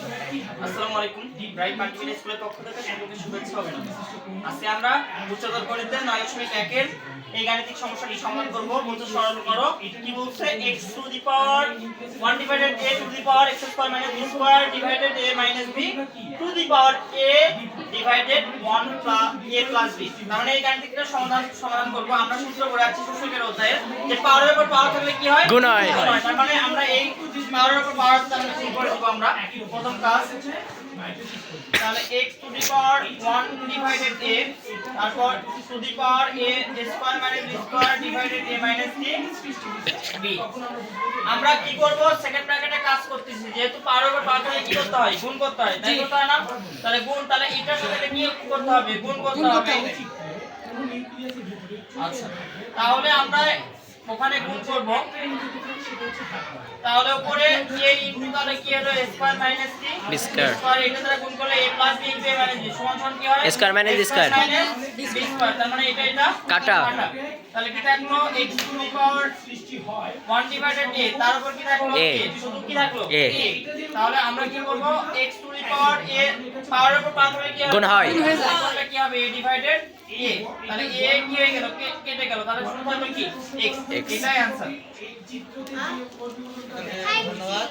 আসসালামু আলাইকুম। Bright multimedia স্কুলের পক্ষ থেকে সকলকে শুভেচ্ছা ও অভিনন্দন। আজকে আমরা উচ্চতর গণিতের 9.1 এর এই গাণিতিক সমস্যাটি সমাধান করব। বলতে সরল করো। কি বলছে? x to the power 1 divided a to the power x square minus b square divided a minus b to the power a divided 1 plus a plus b। তার মানে এই গাণিতিকটা সমাধান করব। আমরা সূত্র পড়ে আছি সূচকের অধ্যায়ে যে পাওয়ারের উপর পাওয়ার থাকলে কি হয়? গুণ হয়। তার মানে আমরা এই পাওয়ারের উপর পাওয়ার তাহলে গুণ করে দেব আমরা। প্রথম কাজ তাহলে x to the power 1 divided a তারপর to the power a square minus b square divided a minus b। আমরা কি করব? সেকেন্ড ব্র্যাকেটে কাজ করতেছি, যেহেতু পাওয়ার উপর পাওয়ার থাকলে কি করতে হয়? গুণ করতে হয়, তাই করতে হয় না? তাহলে গুণ, তাহলে এটার সাথে কি করতে হবে? গুণ করতে হবে। আচ্ছা, তাহলে আমরা ওখানে গুণ করব। তাহলে উপরে a ইনটু তাহলে কি হলো? স্কয়ার মাইনাস b স্কয়ার, এটা দ্বারা গুণ করলে a plus b into a minus b সমান সমান কি হয়? Square minus square b square. তার মানে এটা কাটা। তাহলে কি থাকলো? x to the power 1 divided a, তার উপর কি থাকলো? a, a, শুধু কি থাকলো? a। তাহলে আমরা কি করব? x to the power a পাওয়ারের উপর পাওয়ার হলে কি হবে? গুণ হয়। তাহলে কি হবে? a divided a। তাহলে a কি হয়ে গেল? কেটে গেল। তাহলে শুধু থাকলো কি? x। এটাই आंसर। ধন্যবাদ।